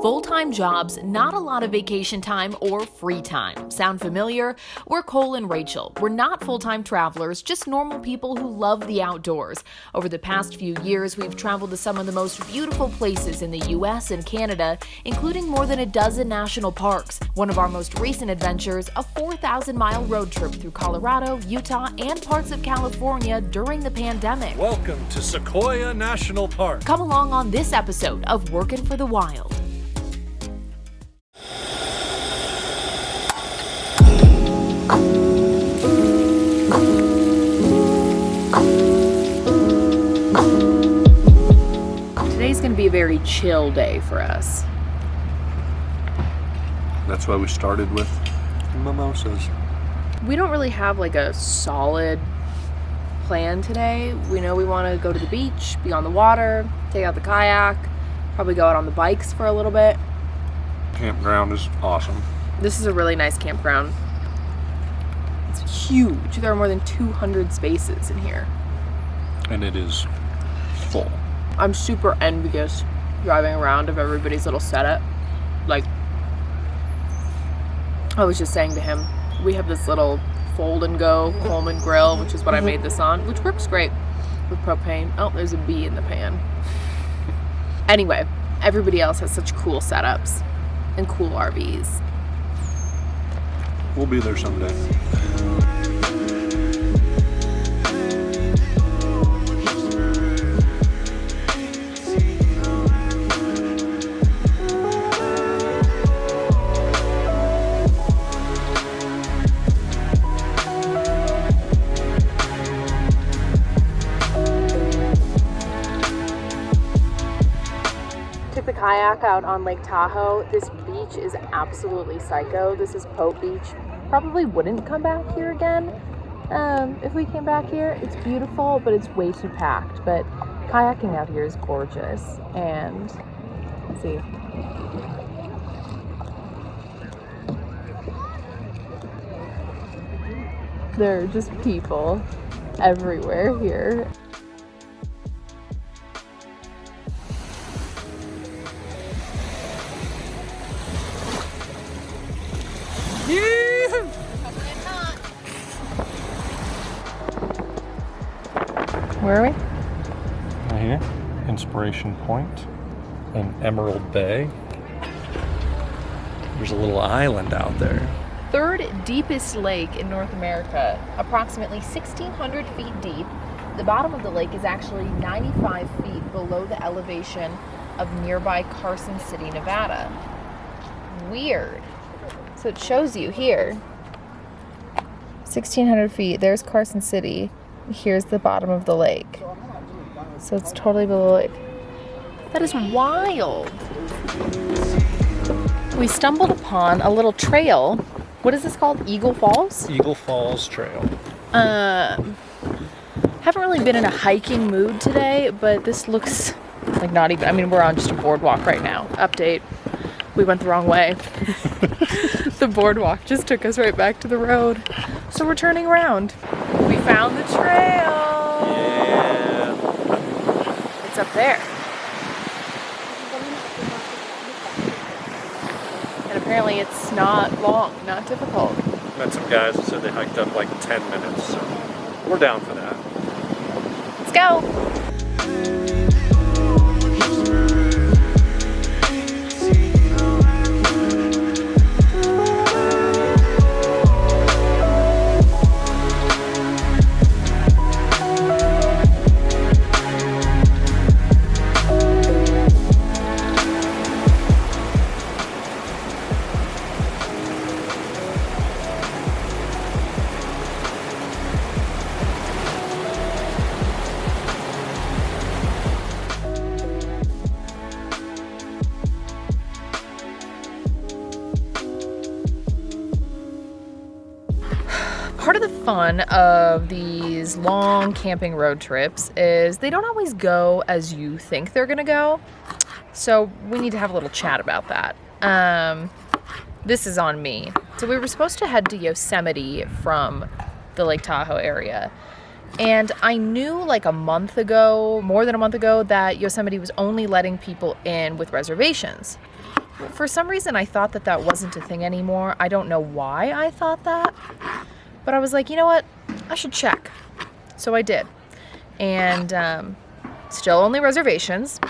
Full-time jobs, not a lot of vacation time or free time. Sound familiar? We're Cole and Rachel. We're not full-time travelers, just normal people who love the outdoors. Over the past few years, we've traveled to some of the most beautiful places in the US and Canada, including more than a dozen national parks. One of our most recent adventures, a 4,000-mile road trip through Colorado, Utah, and parts of California during the pandemic. Welcome to Sequoia National Park. Come along on this episode of Workin for the Wild. Today's going to be a very chill day for us. That's why we started with mimosas. We don't really have like a solid plan today. We know we want to go to the beach, be on the water, take out the kayak, probably go out on the bikes for a little bit. Campground is awesome. This is a really nice campground. It's huge. There are more than 200 spaces in here. And it is full. I'm super envious driving around of everybody's little setup. Like, I was just saying to him, we have this little fold and go Coleman grill, which is what I made this on, which works great with propane. Oh, there's a bee in the pan. Anyway, everybody else has such cool setups and cool RVs. We'll be there someday. Took the kayak out on Lake Tahoe. This beach is absolutely psycho. This is Pope Beach. Probably wouldn't come back here again if we came back here. It's beautiful, but it's way too packed. But kayaking out here is gorgeous. And let's see. There are just people everywhere here. Where are we? Right here, Inspiration Point in Emerald Bay. There's a little island out there. Third deepest lake in North America, approximately 1,600 feet deep. The bottom of the lake is actually 95 feet below the elevation of nearby Carson City, Nevada. Weird. So it shows you here. 1,600 feet, there's Carson City. Here's the bottom of the lake. So it's totally below the lake. That is wild. We stumbled upon a little trail. What is this called? Eagle Falls? Eagle Falls Trail. Haven't really been in a hiking mood today, but this looks like not even, I mean, we're on just a boardwalk right now. Update. We went the wrong way. The boardwalk just took us right back to the road. So we're turning around. We found the trail. Yeah. It's up there. And apparently it's not long, not difficult. Met some guys that said they hiked up like 10 minutes, so we're down for that. Let's go. Part of the fun of these long camping road trips is they don't always go as you think they're gonna go. So we need to have a little chat about that. This is on me. So we were supposed to head to Yosemite from the Lake Tahoe area. And I knew like a month ago, more than a month ago, that Yosemite was only letting people in with reservations. For some reason, I thought that that wasn't a thing anymore. I don't know why I thought that, but I was like, you know what? I should check. So I did. And still only reservations.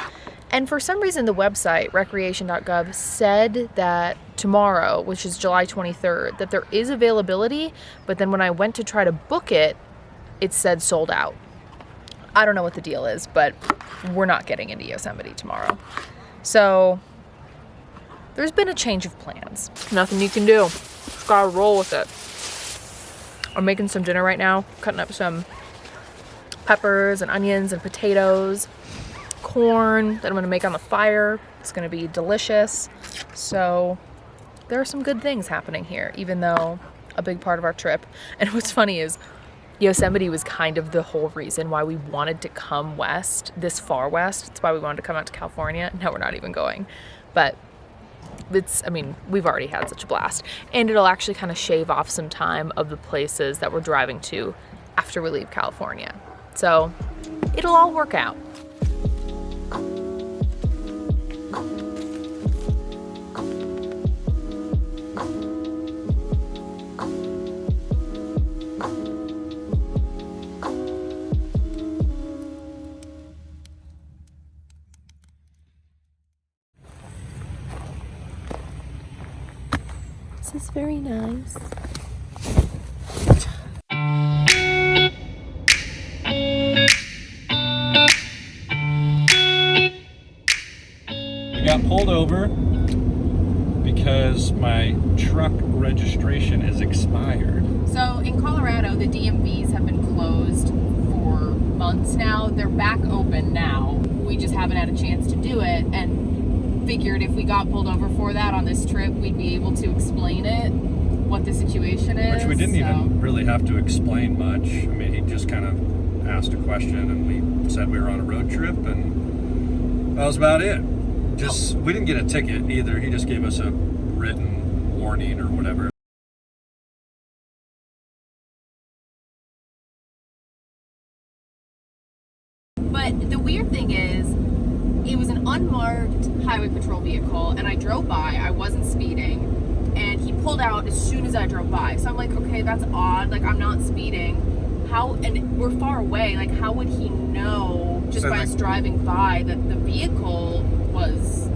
And for some reason, the website, recreation.gov, said that tomorrow, which is July 23rd, that there is availability, but then when I went to try to book it, it said sold out. I don't know what the deal is, but we're not getting into Yosemite tomorrow. So there's been a change of plans. Nothing you can do. Just gotta roll with it. I'm making some dinner right now, cutting up some peppers and onions and potatoes, corn that I'm gonna make on the fire. It's gonna be delicious. So there are some good things happening here, even though a big part of our trip. And what's funny is Yosemite was kind of the whole reason why we wanted to come west, this far west. It's why we wanted to come out to California. Now we're not even going. But I mean, we've already had such a blast. And it'll actually kind of shave off some time of the places that we're driving to after we leave California. So it'll all work out. This is very nice. We got pulled over because my truck registration is expired. So in Colorado, the DMVs have been closed for months now. They're back open now. We just haven't had a chance to do it, and figured if we got pulled over for that on this trip, we'd be able to explain it, what the situation is. Which we didn't even really have to explain much. I mean, he just kind of asked a question and we said we were on a road trip, and that was about it. We didn't get a ticket either. He just gave us a written warning or whatever. But the weird thing is, it was an unmarked highway patrol vehicle, and I drove by. I wasn't speeding, and he pulled out as soon as I drove by. So I'm like, okay, that's odd. Like, I'm not speeding. How? And we're far away. Like, how would he know just by us driving by that the vehicle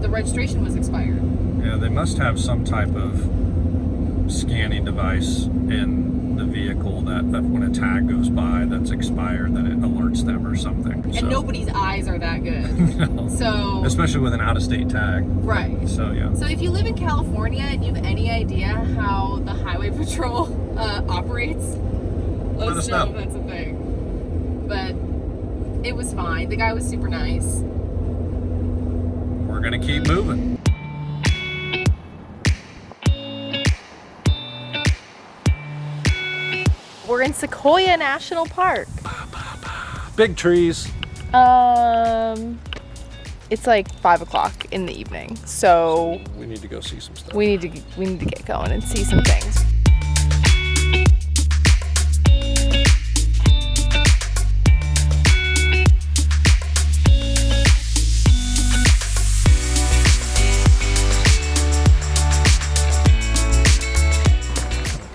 the registration was expired? Yeah, they must have some type of scanning device in the vehicle that when a tag goes by that's expired, that it alerts them or something. And nobody's eyes are that good. No. So especially with an out-of-state tag. Right. So yeah. So if you live in California and you have any idea how the highway patrol operates, let us know if that's a thing. But it was fine. The guy was super nice. We're gonna keep moving. We're in Sequoia National Park. Big trees. It's like 5 o'clock in the evening, so we need to go see some stuff. We need to get going and see some things.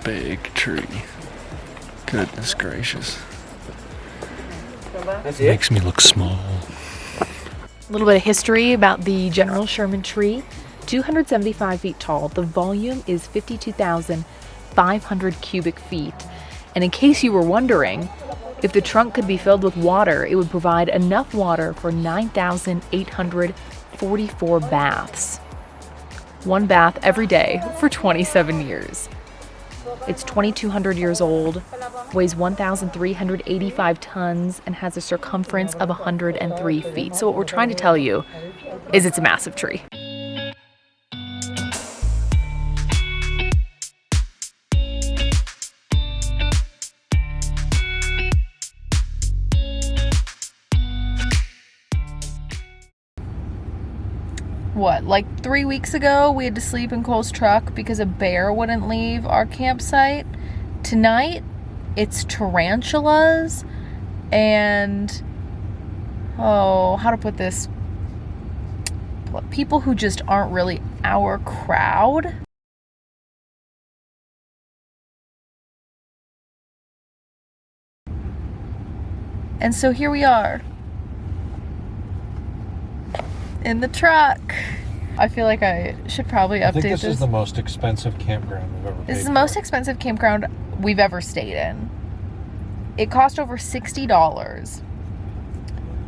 Big tree. Goodness gracious. That's it? Makes me look small. A little bit of history about the General Sherman tree. 275 feet tall. The volume is 52,500 cubic feet. And in case you were wondering, if the trunk could be filled with water, it would provide enough water for 9,844 baths. One bath every day for 27 years. It's 2,200 years old, weighs 1,385 tons, and has a circumference of 103 feet. So what we're trying to tell you is it's a massive tree. What, like 3 weeks ago, we had to sleep in Cole's truck because a bear wouldn't leave our campsite. Tonight, it's tarantulas and, how to put this people who just aren't really our crowd. And so here we are in the truck. I feel like I should probably update this. I think this is the most expensive campground we've ever paid for. This is the most expensive campground we've ever stayed in. It cost over $60.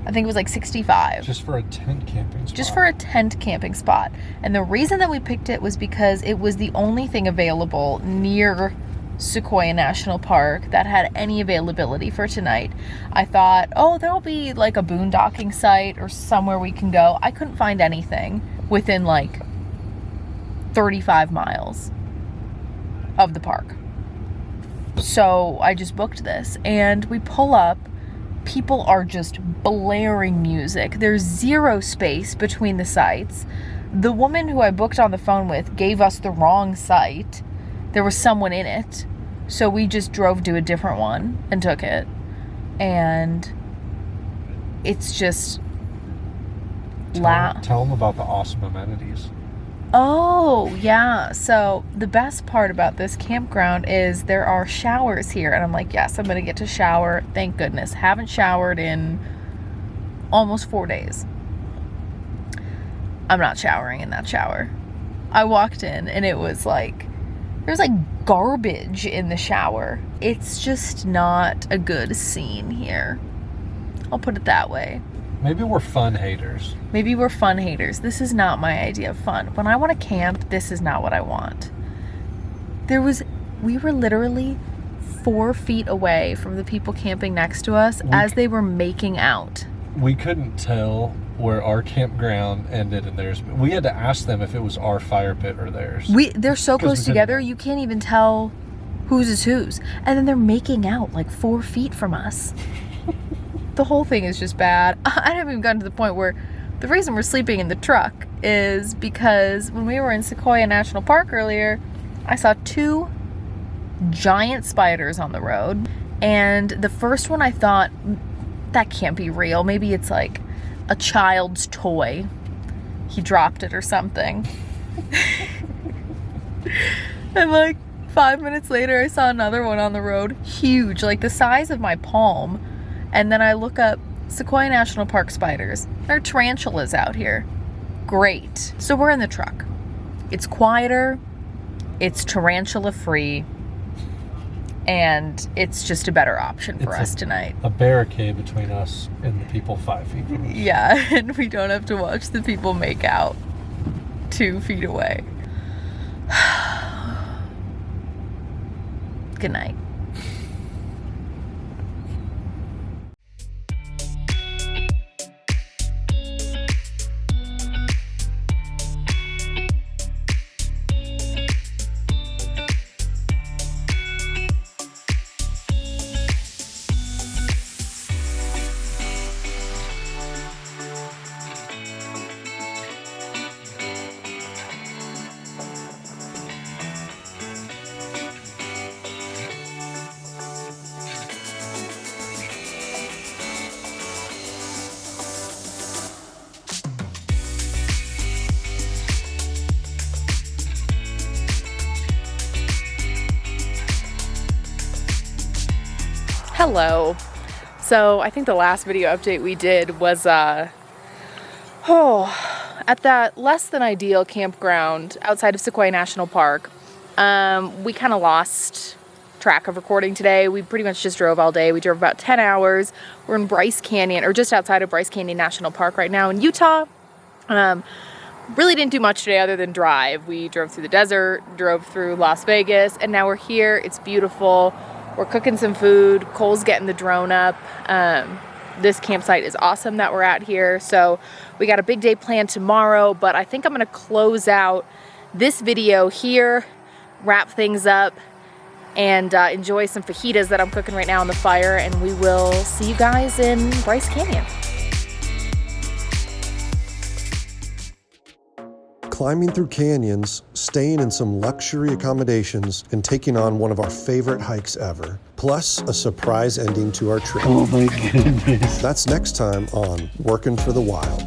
I think it was like $65. Just for a tent camping spot. Just for a tent camping spot. And the reason that we picked it was because it was the only thing available near Sequoia National Park that had any availability for tonight. I thought, oh, there'll be like a boondocking site or somewhere we can go. I couldn't find anything within like 35 miles of the park. So I just booked this, and we pull up. People are just blaring music. There's zero space between the sites. The woman who I booked on the phone with gave us the wrong site. There was someone in it. So we just drove to a different one and took it. And it's just Tell them about the awesome amenities. Oh, yeah. So the best part about this campground is there are showers here. And I'm like, yes, I'm going to get to shower. Thank goodness. Haven't showered in almost 4 days. I'm not showering in that shower. I walked in and it was like, there's like garbage in the shower. It's just not a good scene here. I'll put it that way. Maybe we're fun haters. Maybe we're fun haters. This is not my idea of fun. When I want to camp, this is not what I want. We were literally 4 feet away from the people camping next to us as they were making out. We couldn't tell where our campground ended and theirs. We had to ask them if it was our fire pit or theirs. They're so close together, you can't even tell whose is whose. And then they're making out like 4 feet from us. The whole thing is just bad. I haven't even gotten to the point where the reason we're sleeping in the truck is because when we were in Sequoia National Park earlier, I saw 2 giant spiders on the road. And the first one I thought, that can't be real. Maybe it's like a child's toy. He dropped it or something. And like 5 minutes later, I saw another one on the road. Huge, like the size of my palm. And then I look up Sequoia National Park spiders. There are tarantulas out here. Great. So we're in the truck. It's quieter. It's tarantula free. And it's just a better option for us tonight. A barricade between us and the people 5 feet from us. Yeah, and we don't have to watch the people make out 2 feet away. Good night. Hello. So I think the last video update we did was at that less than ideal campground outside of Sequoia National Park. We kind of lost track of recording today. We pretty much just drove all day. We drove about 10 hours. We're in Bryce Canyon, or just outside of Bryce Canyon National Park right now in Utah. Really didn't do much today other than drive. We drove through the desert, drove through Las Vegas, and now we're here. It's beautiful. We're cooking some food. Cole's getting the drone up. This campsite is awesome that we're at here. So we got a big day planned tomorrow, but I think I'm gonna close out this video here, wrap things up, and enjoy some fajitas that I'm cooking right now on the fire, and we will see you guys in Bryce Canyon. Climbing through canyons, staying in some luxury accommodations, and taking on one of our favorite hikes ever. Plus, a surprise ending to our trip. Oh my goodness. That's next time on Workin' for the Wild.